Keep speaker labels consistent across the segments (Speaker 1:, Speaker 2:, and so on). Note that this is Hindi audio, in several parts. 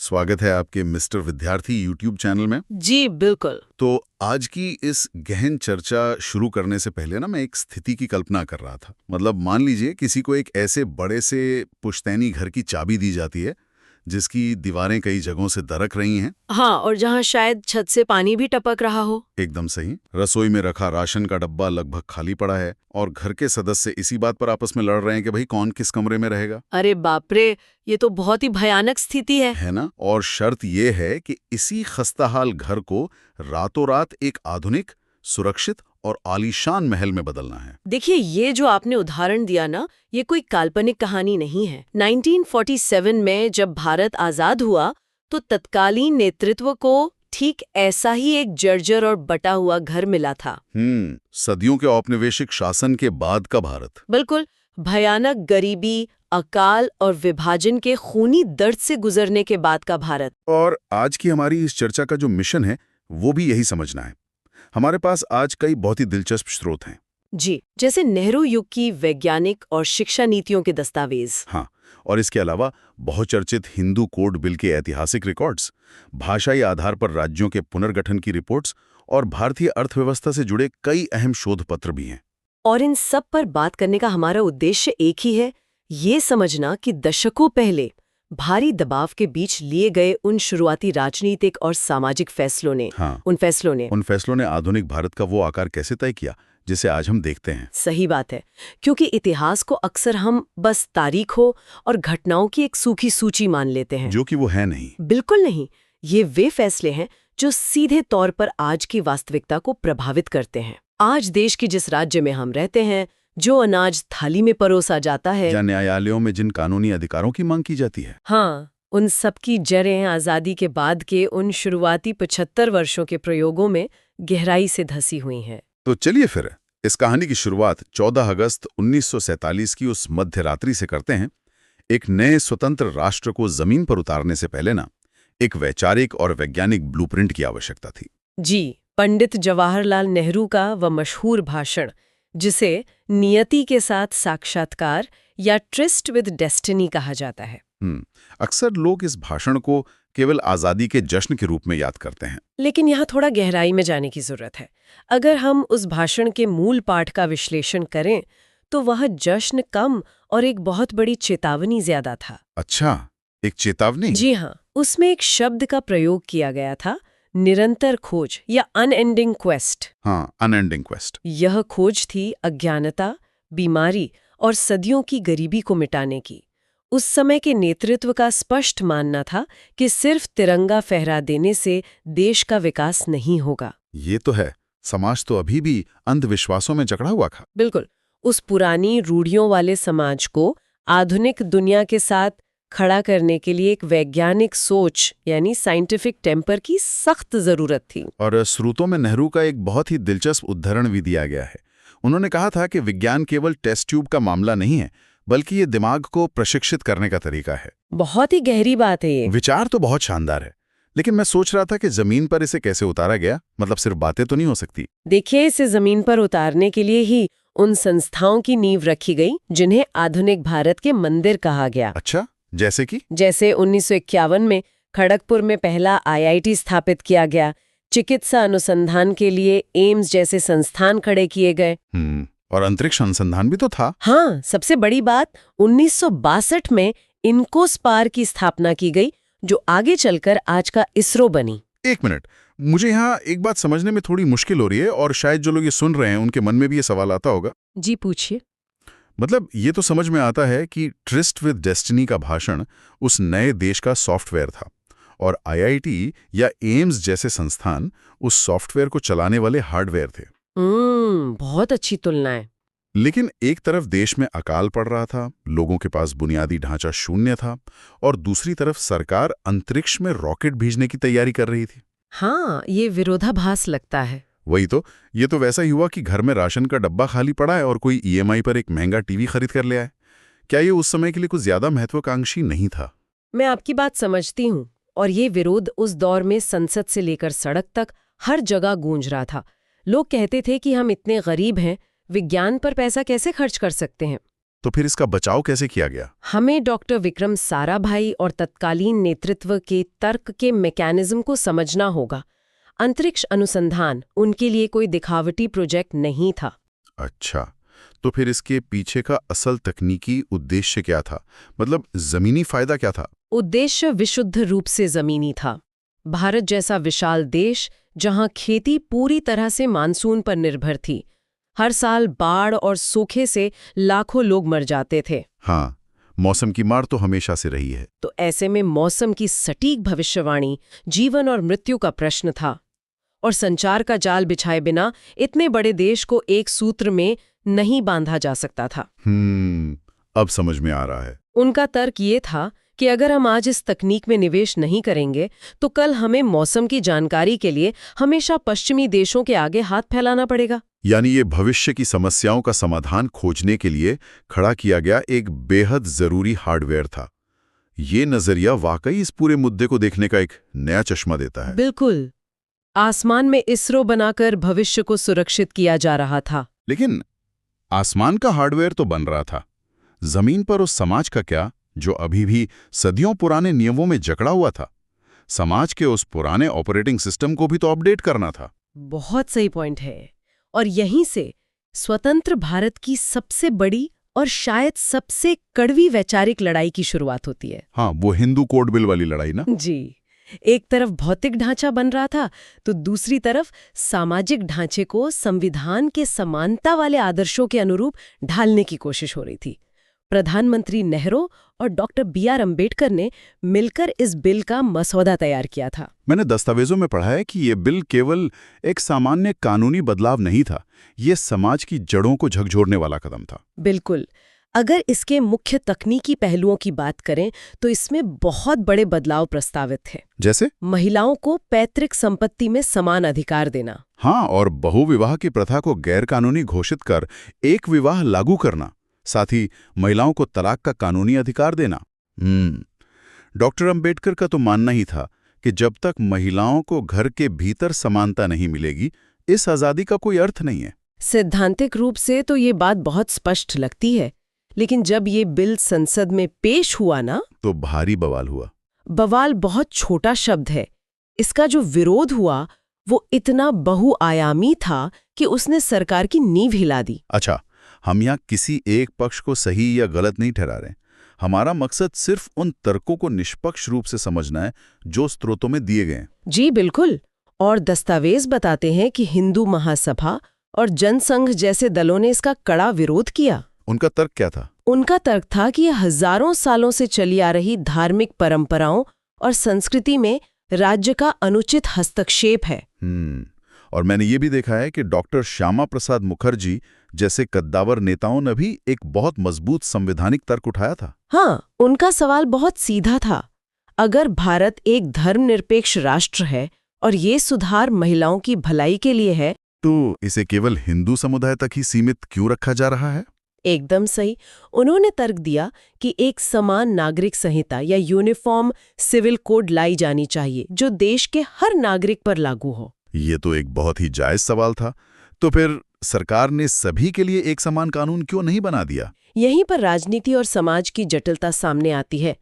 Speaker 1: स्वागत है आपके मिस्टर विद्यार्थी यूट्यूब चैनल में।
Speaker 2: जी बिल्कुल।
Speaker 1: तो आज की इस गहन चर्चा शुरू करने से पहले ना मैं एक स्थिति की कल्पना कर रहा था। मतलब मान लीजिए किसी को एक ऐसे बड़े से पुश्तैनी घर की चाबी दी जाती है जिसकी दीवारें कई जगहों से दरक रही हैं।
Speaker 2: हाँ, और जहाँ शायद छत से पानी भी टपक रहा हो।
Speaker 1: एकदम सही। रसोई में रखा राशन का डब्बा लगभग खाली पड़ा है और घर के सदस्य इसी बात पर आपस में लड़ रहे हैं कि भाई कौन किस कमरे में रहेगा।
Speaker 2: अरे बाप रे, ये तो बहुत ही भयानक स्थिति है
Speaker 1: ना? और शर्त ये है कि इसी खस्ताहाल घर को रातों रात एक आधुनिक, सुरक्षित और आलीशान महल में बदलना है।
Speaker 2: देखिए, ये जो आपने उदाहरण दिया ना, ये कोई काल्पनिक कहानी नहीं है। 1947 में जब भारत आजाद हुआ तो तत्कालीन नेतृत्व को ठीक ऐसा ही एक जर्जर और बटा हुआ घर मिला था।
Speaker 1: सदियों के औपनिवेशिक शासन के बाद का भारत।
Speaker 2: बिल्कुल, भयानक गरीबी, अकाल और विभाजन के खूनी दर्द से गुजरने के बाद का भारत।
Speaker 1: और आज की हमारी इस चर्चा का जो मिशन है वो भी यही समझना है। हमारे पास आज कई बहुत ही दिलचस्प स्रोत हैं।
Speaker 2: जी, जैसे नेहरू युग की वैज्ञानिक और शिक्षा नीतियों के दस्तावेज।
Speaker 1: हाँ, और इसके अलावा बहुचर्चित हिंदू कोड बिल के ऐतिहासिक रिकॉर्ड्स, भाषाई आधार पर राज्यों के पुनर्गठन की रिपोर्ट्स और भारतीय अर्थव्यवस्था से जुड़े कई अहम शोध पत्र भी हैं।
Speaker 2: और इन सब पर बात करने का हमारा उद्देश्य एक ही है, ये समझना कि दशकों पहले भारी दबाव के बीच लिए गए उन शुरुआती राजनीतिक और सामाजिक फैसलों ने उन फैसलों ने
Speaker 1: आधुनिक भारत का वो आकार कैसे तय किया जिसे आज हम देखते हैं।
Speaker 2: सही बात है, क्योंकि इतिहास को अक्सर हम बस तारीखों और घटनाओं की एक सूखी सूची मान लेते हैं,
Speaker 1: जो कि वो है नहीं।
Speaker 2: बिल्कुल नहीं। ये वे फैसले हैं जो सीधे तौर पर आज की वास्तविकता को प्रभावित करते हैं। आज देश के जिस राज्य में हम रहते हैं, जो अनाज थाली में परोसा जाता है,
Speaker 1: या न्यायालयों में जिन कानूनी अधिकारों की मांग की जाती है,
Speaker 2: हाँ, उन सब की जड़ें आज़ादी के बाद के उन शुरुआती 75 वर्षों के प्रयोगों में गहराई से धसी हुई हैं।
Speaker 1: तो चलिए फिर इस कहानी की शुरुआत 14 अगस्त 1947 की उस मध्य रात्रि से करते हैं। एक नए स्वतंत्र राष्ट्र को जमीन पर उतारने से पहले ना एक वैचारिक और वैज्ञानिक ब्लूप्रिंट की आवश्यकता थी।
Speaker 2: जी, पंडित जवाहरलाल नेहरू का वह मशहूर भाषण, जिसे नियति के साथ साक्षात्कार या ट्रिस्ट विद डेस्टिनी कहा जाता है।
Speaker 1: अक्सर लोग इस भाषण को केवल आज़ादी के जश्न के रूप में याद करते हैं,
Speaker 2: लेकिन यहाँ थोड़ा गहराई में जाने की जरूरत है। अगर हम उस भाषण के मूल पाठ का विश्लेषण करें तो वह जश्न कम और एक बहुत बड़ी चेतावनी ज्यादा था।
Speaker 1: अच्छा, एक चेतावनी?
Speaker 2: जी हाँ, उसमें एक शब्द का प्रयोग किया गया था, निरंतर खोज या अनएंडिंग क्वेस्ट।
Speaker 1: हाँ, अनएंडिंग क्वेस्ट।
Speaker 2: यह खोज थी अज्ञानता, बीमारी और सदियों की गरीबी को मिटाने की। उस समय के नेतृत्व का स्पष्ट मानना था कि सिर्फ तिरंगा फहरा देने से देश का विकास नहीं होगा।
Speaker 1: ये तो है, समाज तो अभी भी अंधविश्वासों में जकड़ा हुआ था।
Speaker 2: बिल्कुल, उस पुरानी रूढ़ियों वाले समाज को आधुनिक दुनिया के साथ खड़ा करने के लिए एक वैज्ञानिक सोच यानी साइंटिफिक टेम्पर की सख्त जरूरत थी।
Speaker 1: और स्रोतों में नेहरू का एक बहुत ही दिलचस्प उदाहरण भी दिया गया है। उन्होंने कहा था कि विज्ञान केवल टेस्ट ट्यूब का मामला नहीं है, बल्कि ये दिमाग को प्रशिक्षित करने का तरीका है।
Speaker 2: बहुत ही गहरी बात है ये।
Speaker 1: विचार तो बहुत शानदार है, लेकिन मैं सोच रहा था कि जमीन पर इसे कैसे उतारा गया। मतलब सिर्फ बातें तो नहीं हो सकती।
Speaker 2: देखिए, इसे जमीन पर उतारने के लिए ही उन संस्थाओं की नींव रखी गई जिन्हें आधुनिक भारत के मंदिर कहा गया।
Speaker 1: अच्छा, जैसे
Speaker 2: 1951 में खड़गपुर में पहला IIT स्थापित किया गया, चिकित्सा अनुसंधान के लिए एम्स जैसे संस्थान खड़े किए गए।
Speaker 1: और अंतरिक्ष अनुसंधान भी तो था।
Speaker 2: हाँ, सबसे बड़ी बात 1962 में इनकोस्पार की स्थापना की गई, जो आगे चलकर आज का इसरो बनी।
Speaker 1: एक मिनट, मुझे यहाँ एक बात समझने में थोड़ी मुश्किल हो रही है और शायद जो लोग ये सुन रहे हैं उनके मन में भी ये सवाल आता होगा।
Speaker 2: जी पूछिए।
Speaker 1: मतलब ये तो समझ में आता है कि ट्रिस्ट विद डेस्टिनी का भाषण उस नए देश का सॉफ्टवेयर था और IIT या एम्स जैसे संस्थान उस सॉफ्टवेयर को चलाने वाले हार्डवेयर थे।
Speaker 2: बहुत अच्छी तुलना है।
Speaker 1: लेकिन एक तरफ देश में अकाल पड़ रहा था, लोगों के पास बुनियादी ढांचा शून्य था, और दूसरी तरफ सरकार अंतरिक्ष में रॉकेट भेजने की तैयारी कर रही थी।
Speaker 2: हाँ, ये विरोधाभास लगता है।
Speaker 1: वही तो, ये तो वैसा ही हुआ कि घर में राशन का डब्बा खाली पड़ा है और कोई EMI पर एक महंगा टीवी खरीद कर ले आए। क्या ये उस समय के लिए कुछ ज्यादा महत्वाकांक्षी नहीं था?
Speaker 2: मैं आपकी बात समझती हूँ, और ये विरोध उस दौर में संसद से लेकर सड़क तक हर जगह गूंज रहा था। लोग कहते थे कि हम इतने गरीब हैं, विज्ञान पर पैसा कैसे खर्च कर सकते हैं।
Speaker 1: तो फिर इसका बचाव कैसे किया गया?
Speaker 2: हमें डॉक्टर विक्रम साराभाई और तत्कालीन नेतृत्व के तर्क के मैकेनिज्म को समझना होगा। अंतरिक्ष अनुसंधान उनके लिए कोई दिखावटी प्रोजेक्ट नहीं था।
Speaker 1: अच्छा, तो फिर इसके पीछे का असल तकनीकी उद्देश्य क्या था? मतलब जमीनी फायदा क्या था?
Speaker 2: उद्देश्य विशुद्ध रूप से जमीनी था। भारत जैसा विशाल देश, जहां खेती पूरी तरह से मानसून पर निर्भर थी, हर साल बाढ़ और सूखे से लाखों लोग मर जाते थे।
Speaker 1: हाँ, मौसम की मार तो हमेशा से रही है।
Speaker 2: तो ऐसे में मौसम की सटीक भविष्यवाणी जीवन और मृत्यु का प्रश्न था, और संचार का जाल बिछाए बिना इतने बड़े देश को एक सूत्र में नहीं बांधा जा सकता था।
Speaker 1: अब समझ में आ रहा है।
Speaker 2: उनका तर्क ये था कि अगर हम आज इस तकनीक में निवेश नहीं करेंगे तो कल हमें मौसम की जानकारी के लिए हमेशा पश्चिमी देशों के आगे हाथ फैलाना पड़ेगा।
Speaker 1: यानी ये भविष्य की समस्याओं का समाधान खोजने के लिए खड़ा किया गया एक बेहद जरूरी हार्डवेयर था। ये नजरिया वाकई इस पूरे मुद्दे को देखने का एक नया चश्मा देता है।
Speaker 2: बिल्कुल, आसमान में इसरो बनाकर भविष्य को सुरक्षित किया जा रहा था।
Speaker 1: लेकिन आसमान का हार्डवेयर तो बन रहा था, जमीन पर उस समाज का क्या जो अभी भी सदियों पुराने नियमों में जकड़ा हुआ था? समाज के उस पुराने ऑपरेटिंग सिस्टम को भी तो अपडेट करना था।
Speaker 2: बहुत सही पॉइंट है, और यहीं से स्वतंत्र भारत की सबसे बड़ी और शायद सबसे कड़वी वैचारिक लड़ाई की शुरुआत होती है।
Speaker 1: हाँ, वो हिंदू कोड बिल वाली लड़ाई ना?
Speaker 2: जी, एक तरफ भौतिक ढांचा बन रहा था तो दूसरी तरफ सामाजिक ढांचे को संविधान के समानता वाले आदर्शों के अनुरूप ढालने की कोशिश हो रही थी। प्रधानमंत्री नेहरू और डॉक्टर बी.आर. अम्बेडकर ने मिलकर इस बिल का मसौदा तैयार किया था।
Speaker 1: मैंने दस्तावेजों में पढ़ा है कि ये बिल केवल एक सामान्य कानूनी बदलाव नहीं था, ये समाज की जड़ों को झकझोरने वाला कदम था।
Speaker 2: बिल्कुल। अगर इसके मुख्य तकनीकी पहलुओं की बात करें तो इसमें बहुत बड़े बदलाव प्रस्तावित थे।
Speaker 1: जैसे?
Speaker 2: महिलाओं को पैतृक संपत्ति में समान अधिकार देना।
Speaker 1: हाँ, और बहुविवाह की प्रथा को गैरकानूनी घोषित कर एक विवाह लागू करना, साथ ही महिलाओं को तलाक का कानूनी अधिकार देना। डॉक्टर अंबेडकर का तो मानना ही था कि जब तक महिलाओं को घर के भीतर समानता नहीं मिलेगी, इस आजादी का कोई अर्थ नहीं है।
Speaker 2: सैद्धांतिक रूप से तो ये बात बहुत स्पष्ट लगती है, लेकिन जब ये बिल संसद में पेश हुआ ना,
Speaker 1: तो भारी बवाल हुआ।
Speaker 2: बवाल बहुत छोटा शब्द है। इसका जो विरोध हुआ वो इतना बहुआयामी था कि उसने सरकार की नींव हिला दी।
Speaker 1: अच्छा, हम यहाँ किसी एक पक्ष को सही या गलत नहीं ठहरा रहे। हमारा मकसद सिर्फ उन तर्कों को निष्पक्ष रूप से समझना है जो स्रोतों में दिए गए।
Speaker 2: जी बिल्कुल। और दस्तावेज बताते हैं कि हिंदू महासभा और जनसंघ जैसे दलों ने इसका कड़ा विरोध किया।
Speaker 1: उनका तर्क क्या था?
Speaker 2: उनका तर्क था कि यह हजारों सालों से चली आ रही धार्मिक परंपराओं और संस्कृति में राज्य का अनुचित हस्तक्षेप है।
Speaker 1: और मैंने ये भी देखा है कि डॉक्टर श्यामा प्रसाद मुखर्जी जैसे कद्दावर नेताओं ने भी एक बहुत मजबूत संवैधानिक तर्क उठाया था।
Speaker 2: हाँ, उनका सवाल बहुत सीधा था। अगर भारत एक धर्मनिरपेक्ष राष्ट्र है और ये सुधार महिलाओं की भलाई के लिए है,
Speaker 1: तो इसे केवल हिंदू समुदाय तक ही सीमित क्यों रखा जा रहा है?
Speaker 2: एकदम सही। उन्होंने तर्क दिया कि एक समान नागरिक संहिता या यूनिफॉर्म सिविल कोड लाई जानी चाहिए जो देश के हर नागरिक पर लागू हो।
Speaker 1: ये तो एक बहुत ही जायज सवाल था। तो फिर सरकार ने सभी के लिए एक समान कानून क्यों नहीं बना दिया?
Speaker 2: यहीं पर राजनीति और समाज की जटिलता सामने आती है।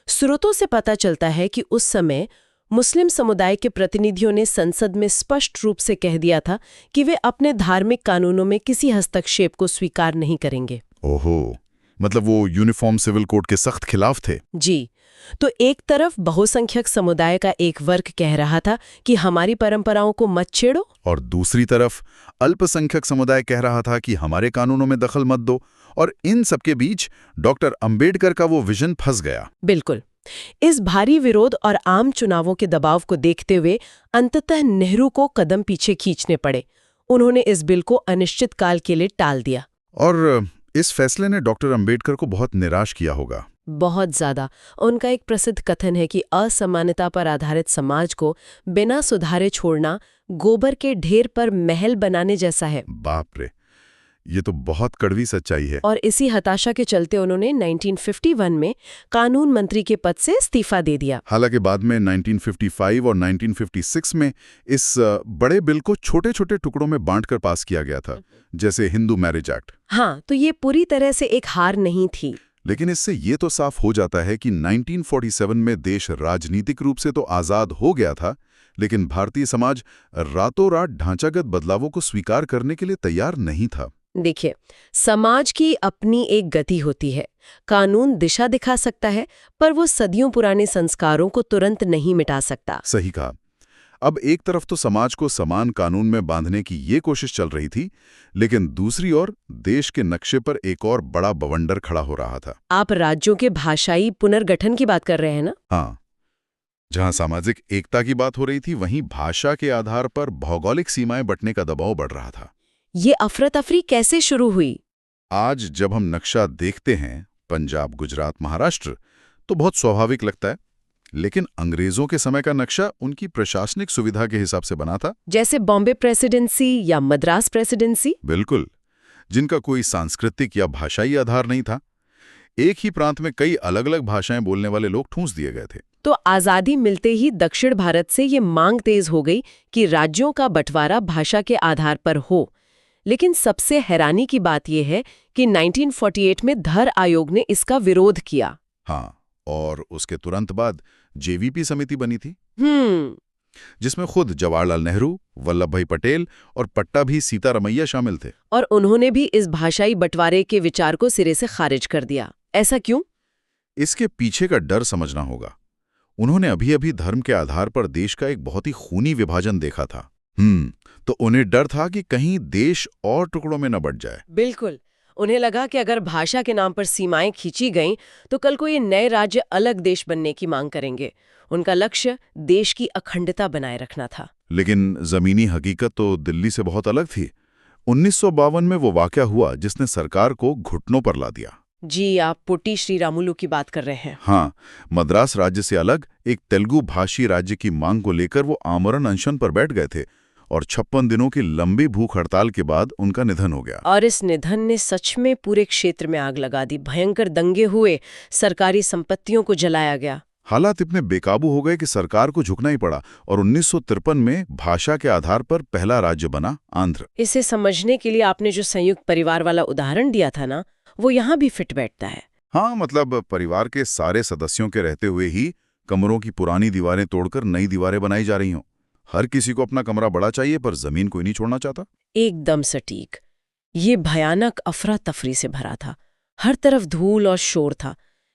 Speaker 2: स्रोतों से पता चलता है कि उस समय मुस्लिम समुदाय के प्रतिनिधियों ने संसद में स्पष्ट रूप से कह दिया था कि वे अपने धार्मिक कानूनों में किसी हस्तक्षेप को स्वीकार नहीं करेंगे।
Speaker 1: ओहो, मतलब वो यूनिफॉर्म सिविल कोड के सख्त खिलाफ थे।
Speaker 2: जी, तो एक तरफ बहुसंख्यक समुदाय का एक वर्ग कह रहा था कि हमारी परंपराओं को मत छेड़ो, और
Speaker 1: दूसरी तरफ अल्पसंख्यक समुदाय कह रहा था कि हमारे कानूनों में दखल मत दो। और इन सबके बीच डॉक्टर अंबेडकर का वो विजन फंस गया।
Speaker 2: बिल्कुल। इस भारी विरोध और आम चुनावों के दबाव को देखते हुए अंततः नेहरू को कदम पीछे खींचने पड़े। उन्होंने इस बिल को अनिश्चित काल के लिए टाल दिया।
Speaker 1: और इस फैसले ने डॉक्टर अंबेडकर को बहुत निराश किया होगा।
Speaker 2: बहुत ज्यादा। उनका एक प्रसिद्ध कथन है कि असमानता पर आधारित समाज को बिना सुधारे छोड़ना गोबर के ढेर पर महल बनाने जैसा है।
Speaker 1: बाप रे, ये तो बहुत कड़वी सच्चाई है।
Speaker 2: और इसी हताशा के चलते उन्होंने 1951 में कानून मंत्री के पद से इस्तीफा दे दिया।
Speaker 1: हालांकि बाद में 1955 और 1956 में इस बड़े बिल को छोटे छोटे टुकड़ों में बांटकर पास किया गया था, जैसे हिंदू मैरिज एक्ट।
Speaker 2: हाँ, तो ये पूरी तरह से एक हार नहीं थी।
Speaker 1: लेकिन इससे ये तो साफ हो जाता है कि 1947 में देश राजनीतिक रूप से तो आजाद हो गया था, लेकिन भारतीय समाज रातों रात ढांचागत बदलावों को स्वीकार करने के लिए तैयार नहीं था।
Speaker 2: देखिए, समाज की अपनी एक गति होती है। कानून दिशा दिखा सकता है, पर वो सदियों पुराने संस्कारों को तुरंत नहीं मिटा सकता।
Speaker 1: सही कहा। अब एक तरफ तो समाज को समान कानून में बांधने की ये कोशिश चल रही थी, लेकिन दूसरी ओर देश के नक्शे पर एक और बड़ा बवंडर खड़ा हो रहा था।
Speaker 2: आप राज्यों के भाषाई पुनर्गठन की बात कर रहे हैं ना?
Speaker 1: हाँ, जहां सामाजिक एकता की बात हो रही थी, वहीं भाषा के आधार पर भौगोलिक सीमाएं बंटने का दबाव बढ़ रहा था।
Speaker 2: ये अफरा-तफरी कैसे शुरू हुई?
Speaker 1: आज जब हम नक्शा देखते हैं, पंजाब, गुजरात, महाराष्ट्र, तो बहुत स्वाभाविक लगता है, लेकिन अंग्रेजों के समय का नक्शा उनकी प्रशासनिक सुविधा के हिसाब से बना था।
Speaker 2: जैसे बॉम्बे प्रेसिडेंसी या मद्रास प्रेसिडेंसी?
Speaker 1: बिल्कुल, जिनका कोई सांस्कृतिक या भाषाई आधार नहीं था। एक ही प्रांत में कई अलग अलग भाषाएं बोलने वाले लोग ठूंस दिए गए थे।
Speaker 2: तो आज़ादी मिलते ही दक्षिण भारत से ये मांग तेज हो गई कि राज्यों का बंटवारा भाषा के आधार पर हो। लेकिन सबसे हैरानी की बात यह है कि 1948 में धर आयोग ने इसका विरोध किया।
Speaker 1: हाँ, और उसके तुरंत बाद जेवीपी समिति बनी थी, जिसमें खुद जवाहरलाल नेहरू, वल्लभ भाई पटेल और पट्टाभी सीतारमैया शामिल थे।
Speaker 2: और उन्होंने भी इस भाषाई बंटवारे के विचार को सिरे से खारिज कर दिया। ऐसा क्यों?
Speaker 1: इसके पीछे का डर समझना होगा। उन्होंने अभी अभी धर्म के आधार पर देश का एक बहुत ही खूनी विभाजन देखा था। तो उन्हें डर था कि कहीं देश और टुकड़ों में न बंट जाए।
Speaker 2: बिल्कुल, उन्हें लगा कि अगर भाषा के नाम पर सीमाएं खींची गईं तो कल को ये नए राज्य अलग देश बनने की मांग करेंगे। उनका लक्ष्य देश की अखंडता बनाए रखना था।
Speaker 1: लेकिन जमीनी हकीकत तो दिल्ली से बहुत अलग थी। 1952 में वो वाकया हुआ जिसने सरकार को घुटनों पर ला दिया।
Speaker 2: जी, आप पुट्टी श्रीरामुलु की बात कर रहे हैं।
Speaker 1: हाँ, मद्रास राज्य से अलग एक तेलुगु भाषी राज्य की मांग को लेकर वो आमरण अनशन पर बैठ गए थे और 56 दिनों की लंबी भूख हड़ताल के बाद उनका निधन हो गया।
Speaker 2: और इस निधन ने सच में पूरे क्षेत्र में आग लगा दी। भयंकर दंगे हुए, सरकारी संपत्तियों को जलाया गया।
Speaker 1: हालात इतने बेकाबू हो गए कि सरकार को झुकना ही पड़ा और 1953 में भाषा के आधार पर पहला राज्य बना आंध्र।
Speaker 2: इसे समझने के लिए आपने जो संयुक्त परिवार वाला उदाहरण दिया था ना, वो यहाँ भी फिट बैठता है।
Speaker 1: हाँ, मतलब परिवार के सारे सदस्यों के रहते हुए ही कमरों की पुरानी दीवारें तोड़कर नई दीवारें बनाई जा रही हों। हर किसी को अपना कमरा बड़ा चाहिए, पर जमीन कोई नहीं छोड़ना चाहता।
Speaker 2: एकदम सटीक। ये भयानक अफरा तफरी से भरा था। हर तरफ धूल और शोर था,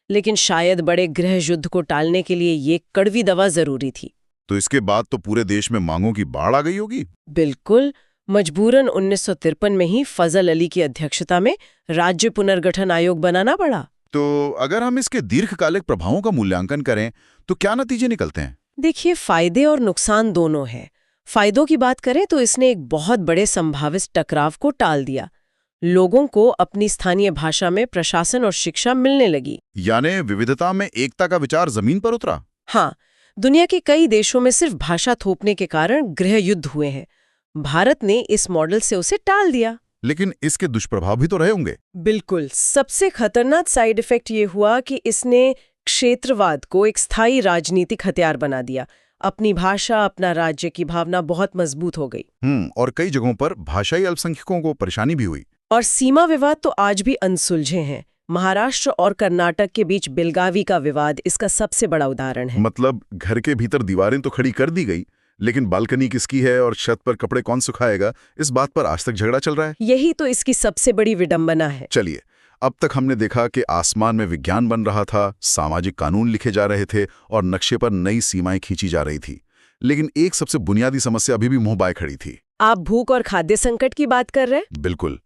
Speaker 2: लेकिन शायद बड़े गृह युद्ध को टालने के लिए ये कड़वी दवा जरूरी थी।
Speaker 1: तो इसके बाद तो पूरे देश में मांगों की बाढ़ आ गई होगी।
Speaker 2: बिल्कुल, मजबूरन 1953 में ही फजल अली की अध्यक्षता में राज्य पुनर्गठन आयोग बनाना पड़ा।
Speaker 1: तो अगर हम इसके दीर्घकालिक प्रभावों का मूल्यांकन करें तो क्या नतीजे निकलते हैं?
Speaker 2: देखिए, फायदे और नुकसान दोनों हैं। फायदों की बात करें तो इसने एक बहुत बड़े संभावित टकराव को टाल दिया। लोगों को अपनी स्थानीय भाषा में प्रशासन और शिक्षा मिलने लगी।
Speaker 1: यानी विविधता में एकता का विचार जमीन पर उतरा।
Speaker 2: हाँ, दुनिया के कई देशों में सिर्फ भाषा थोपने के कारण गृह युद्ध हुए हैं। भारत ने इस मॉडल से उसे टाल दिया।
Speaker 1: लेकिन इसके दुष्प्रभाव भी तो रहे होंगे।
Speaker 2: बिल्कुल, सबसे खतरनाक साइड इफेक्ट ये हुआ कि इसने क्षेत्रवाद को एक स्थायी राजनीतिक हथियार बना दिया। अपनी भाषा, अपना राज्य की भावना बहुत मजबूत हो गई।
Speaker 1: और कई जगहों पर भाषाई अल्पसंख्यकों को परेशानी भी हुई।
Speaker 2: और सीमा विवाद तो आज भी अनसुलझे हैं। महाराष्ट्र और कर्नाटक के बीच बेलगावी का विवाद इसका सबसे बड़ा उदाहरण है।
Speaker 1: मतलब घर के भीतर दीवारें तो खड़ी कर दी गई, लेकिन बालकनी किसकी है और छत पर कपड़े कौन सुखाएगा, इस बात पर आज तक झगड़ा चल रहा है।
Speaker 2: यही तो इसकी सबसे बड़ी विडंबना है।
Speaker 1: चलिए, अब तक हमने देखा कि आसमान में विज्ञान बन रहा था, सामाजिक कानून लिखे जा रहे थे और नक्शे पर नई सीमाएं खींची जा रही थी। लेकिन एक सबसे बुनियादी समस्या अभी भी मुंह बाए खड़ी थी।
Speaker 2: आप भूख और खाद्य संकट की बात कर रहे हैं?
Speaker 1: बिल्कुल।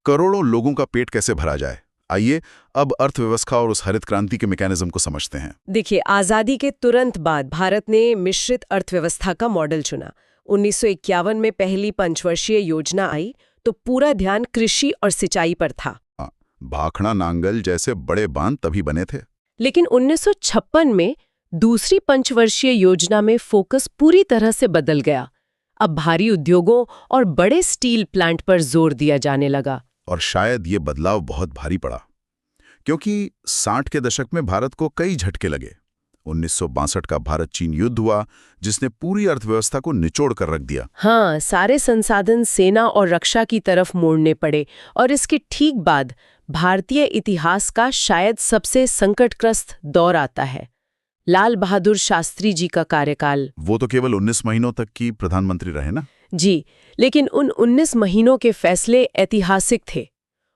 Speaker 1: करोड़ों लोगों का पेट कैसे भरा जाए। आइए अब अर्थव्यवस्था और उस हरित क्रांति के मैकेनिज्म को समझते हैं।
Speaker 2: देखिए, आजादी के तुरंत बाद भारत ने मिश्रित अर्थव्यवस्था का मॉडल चुना। 1951 में पहली पंचवर्षीय योजना आई तो पूरा ध्यान कृषि और सिंचाई पर था।
Speaker 1: भाखड़ा नांगल जैसे बड़े बांध तभी बने थे।
Speaker 2: लेकिन 1956 में दूसरी पंचवर्षीय योजना में फोकस पूरी तरह से बदल गया। अब भारी उद्योगों और बड़े स्टील प्लांट पर जोर दिया जाने लगा।
Speaker 1: और शायद ये बदलाव बहुत भारी पड़ा, क्योंकि 60 के दशक में भारत को कई झटके लगे। 1962 का भारत चीन युद्ध हुआ, जिसने पूरी अर्थव्यवस्था को निचोड़ कर रख दिया।
Speaker 2: हाँ, सारे संसाधन सेना और रक्षा की तरफ मोड़ने पड़े। और इसके ठीक बाद भारतीय इतिहास का शायद सबसे संकटग्रस्त दौर आता है, लाल बहादुर शास्त्री जी का कार्यकाल।
Speaker 1: वो तो केवल 19 महीनों तक की प्रधानमंत्री रहे ना?
Speaker 2: जी, लेकिन उन 19 महीनों के फैसले ऐतिहासिक थे।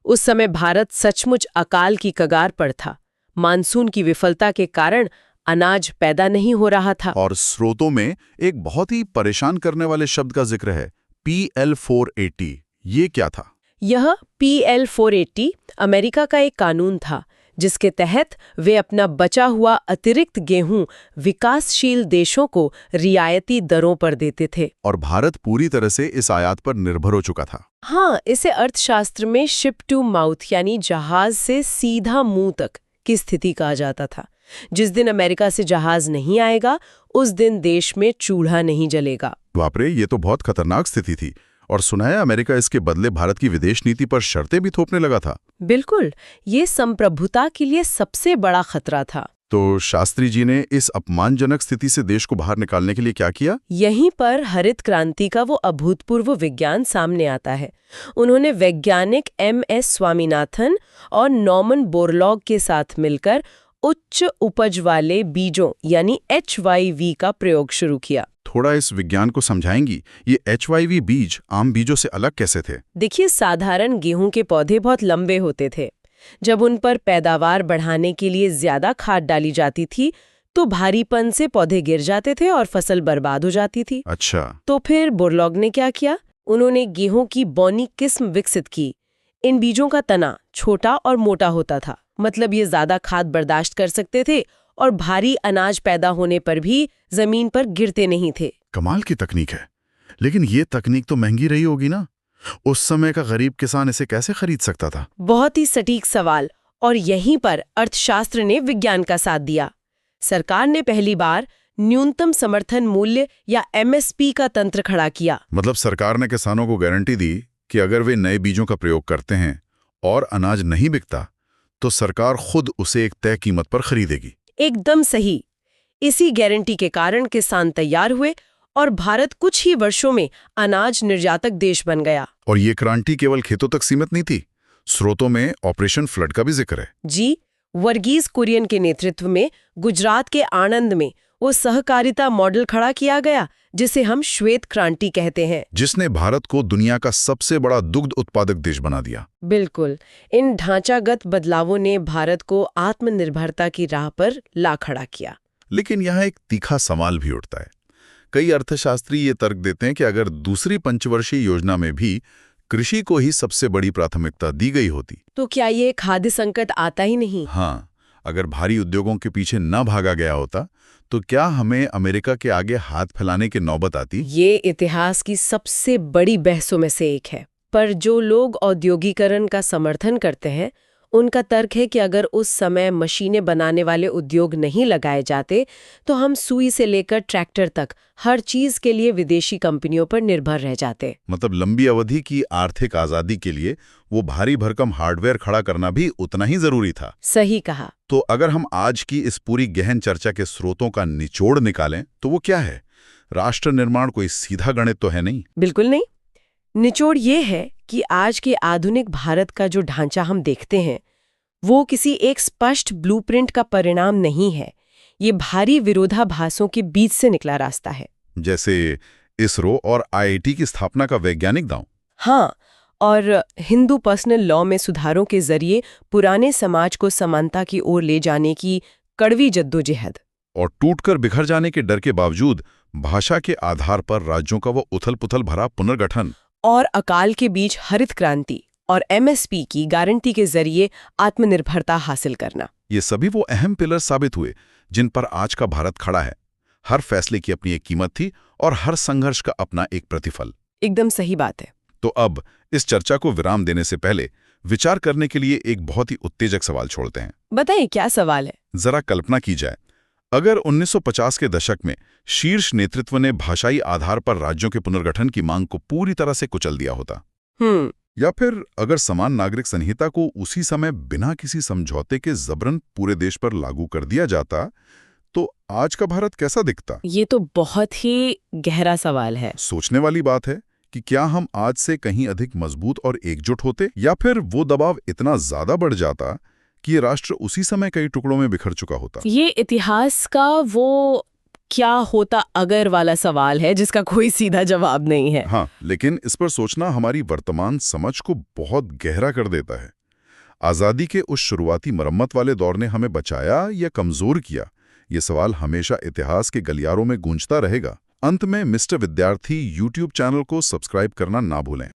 Speaker 2: उस समय भारत सचमुच अकाल की कगार पर था। मानसून की विफलता के कारण अनाज पैदा नहीं हो रहा था।
Speaker 1: और स्रोतों में एक बहुत ही परेशान करने वाले शब्द का जिक्र है, PL 480। ये क्या था?
Speaker 2: यह PL 480 अमेरिका का एक कानून था, जिसके तहत वे अपना बचा हुआ अतिरिक्त गेहूं विकासशील देशों को रियायती दरों पर देते थे।
Speaker 1: और भारत पूरी तरह से इस आयात पर निर्भर हो चुका था।
Speaker 2: हाँ, इसे अर्थशास्त्र में शिप टू माउथ यानी जहाज से सीधा मुंह तक की स्थिति कहा जाता था। जिस दिन अमेरिका से जहाज नहीं आएगा, उस दिन देश में चूल्हा नहीं जलेगा।
Speaker 1: बाप रे, ये तो बहुत खतरनाक स्थिति थी। और सुना है अमेरिका इसके बदले भारत की विदेश नीति पर शर्तें भी थोपने लगा था।
Speaker 2: बिल्कुल, ये संप्रभुता के लिए सबसे बड़ा खतरा था।
Speaker 1: तो शास्त्री जी ने इस अपमानजनक स्थिति से देश को बाहर निकालने के लिए क्या किया?
Speaker 2: यहीं पर हरित क्रांति का वो अभूतपूर्व विज्ञान सामने आता है। उन्होंने वैज्ञानिक MS स्वामीनाथन और नॉर्मन बोरलॉग के साथ मिलकर उच्च उपज वाले बीजों यानी HYV का प्रयोग शुरू किया।
Speaker 1: थोड़ा इस विज्ञान को समझाएंगी? ये HYV बीज आम बीजों से अलग कैसे थे?
Speaker 2: देखिए, साधारण गेहूं के पौधे बहुत लंबे होते थे। जब उन पर पैदावार बढ़ाने के लिए ज्यादा खाद डाली जाती थी, तो भारीपन से पौधे गिर जाते थे और फसल बर्बाद हो जाती थी।
Speaker 1: अच्छा।
Speaker 2: तो फिर बोरलॉग ने क्या किया? उन्होंने गेहूं की बौनी किस्म विकसित की। इन बीजों का तना छोटा और मोटा होता था, मतलब ये ज्यादा खाद बर्दाश्त कर सकते थे और भारी अनाज पैदा होने पर भी जमीन पर गिरते नहीं थे।
Speaker 1: कमाल की तकनीक है। लेकिन ये तकनीक तो महंगी रही होगी ना? उस समय का गरीब किसान इसे कैसे खरीद सकता था?
Speaker 2: बहुत ही सटीक सवाल। और यहीं पर अर्थशास्त्र ने विज्ञान का साथ दिया। सरकार ने पहली बार न्यूनतम समर्थन मूल्य या MSP का तंत्र खड़ा किया।
Speaker 1: मतलब सरकार ने किसानों को गारंटी दी कि अगर वे नए बीजों का प्रयोग करते हैं और अनाज नहीं बिकता, तो सरकार खुद उसे एक तय कीमत पर खरीदेगी।
Speaker 2: एकदम सही। इसी गारंटी के कारण किसान तैयार हुए और भारत कुछ ही वर्षों में अनाज निर्यातक देश बन गया।
Speaker 1: और ये क्रांति केवल खेतों तक सीमित नहीं थी। स्रोतों में ऑपरेशन फ्लड का भी जिक्र है।
Speaker 2: जी, वर्गीज कुरियन के नेतृत्व में गुजरात के आणंद में वो सहकारिता मॉडल खड़ा किया गया, जिसे हम श्वेत क्रांति कहते हैं,
Speaker 1: जिसने भारत को दुनिया का सबसे बड़ा दुग्ध उत्पादक देश बना दिया।
Speaker 2: बिल्कुल। इन ढांचागत बदलावों ने भारत को आत्मनिर्भरता की राह पर ला खड़ा किया।
Speaker 1: लेकिन यहाँ एक तीखा सवाल भी उठता है। कई अर्थशास्त्री ये तर्क देते हैं कि अगर दूसरी पंचवर्षीय योजना में भी कृषि को ही सबसे बड़ी प्राथमिकता दी गई होती,
Speaker 2: तो क्या ये खाद्य संकट आता ही नहीं?
Speaker 1: हाँ, अगर भारी उद्योगों के पीछे न भागा गया होता, तो क्या हमें अमेरिका के आगे हाथ फैलाने की नौबत आती?
Speaker 2: ये इतिहास की सबसे बड़ी बहसों में से एक है। पर जो लोग औद्योगिकरण का समर्थन करते हैं, उनका तर्क है कि अगर उस समय मशीनें बनाने वाले उद्योग नहीं लगाए जाते, तो हम सुई से लेकर ट्रैक्टर तक हर चीज के लिए विदेशी कंपनियों पर निर्भर रह जाते।
Speaker 1: मतलब लंबी अवधि की आर्थिक आजादी के लिए वो भारी भरकम हार्डवेयर खड़ा करना भी उतना ही जरूरी था।
Speaker 2: सही कहा।
Speaker 1: तो अगर हम आज की इस पूरी गहन चर्चा के स्रोतों का निचोड़ निकालें, तो वो क्या है? राष्ट्र निर्माण कोई सीधा गणित तो है नहीं।
Speaker 2: बिल्कुल नहीं। निचोड़ ये है कि आज के आधुनिक भारत का जो ढांचा हम देखते हैं, वो किसी एक स्पष्ट ब्लूप्रिंट का परिणाम नहीं है। ये भारी विरोधाभासों के बीच से निकला रास्ता है।
Speaker 1: जैसे इसरो और IIT की स्थापना का वैज्ञानिक दांव।
Speaker 2: हाँ, और हिंदू पर्सनल लॉ में सुधारों के जरिए पुराने समाज को समानता की ओर ले जाने की कड़वी जद्दोजहद।
Speaker 1: और टूटकर बिखर जाने के डर के बावजूद भाषा के आधार पर राज्यों का वो उथल-पुथल भरा पुनर्गठन।
Speaker 2: और अकाल के बीच हरित क्रांति और MSP की गारंटी के जरिए आत्मनिर्भरता हासिल करना।
Speaker 1: ये सभी वो अहम पिलर साबित हुए जिन पर आज का भारत खड़ा है। हर फैसले की अपनी एक कीमत थी और हर संघर्ष का अपना एक प्रतिफल।
Speaker 2: एकदम सही बात है।
Speaker 1: तो अब इस चर्चा को विराम देने से पहले विचार करने के लिए एक बहुत ही उत्तेजक सवाल छोड़ते हैं।
Speaker 2: बताइए, क्या सवाल है?
Speaker 1: जरा कल्पना की जाए, अगर 1950 के दशक में शीर्ष नेतृत्व ने भाषाई आधार पर राज्यों के पुनर्गठन की मांग को पूरी तरह से कुचल दिया होता। या फिर अगर समान नागरिक संहिता को उसी समय बिना किसी समझौते के जबरन पूरे देश पर लागू कर दिया जाता, तो आज का भारत कैसा दिखता?
Speaker 2: ये तो बहुत ही गहरा सवाल है।
Speaker 1: सोचने वाली बात है कि क्या हम आज से कहीं अधिक मजबूत और एकजुट होते, या फिर वो दबाव इतना ज्यादा बढ़ जाता कि ये राष्ट्र उसी समय कई टुकड़ों में बिखर चुका होता।
Speaker 2: ये इतिहास का वो क्या होता अगर वाला सवाल है जिसका कोई सीधा जवाब नहीं है।
Speaker 1: हाँ, लेकिन इस पर सोचना हमारी वर्तमान समझ को बहुत गहरा कर देता है। आज़ादी के उस शुरुआती मरम्मत वाले दौर ने हमें बचाया या कमजोर किया, ये सवाल हमेशा इतिहास के गलियारों में गूंजता रहेगा। अंत में मिस्टर विद्यार्थी यूट्यूब चैनल को सब्सक्राइब करना ना भूलें।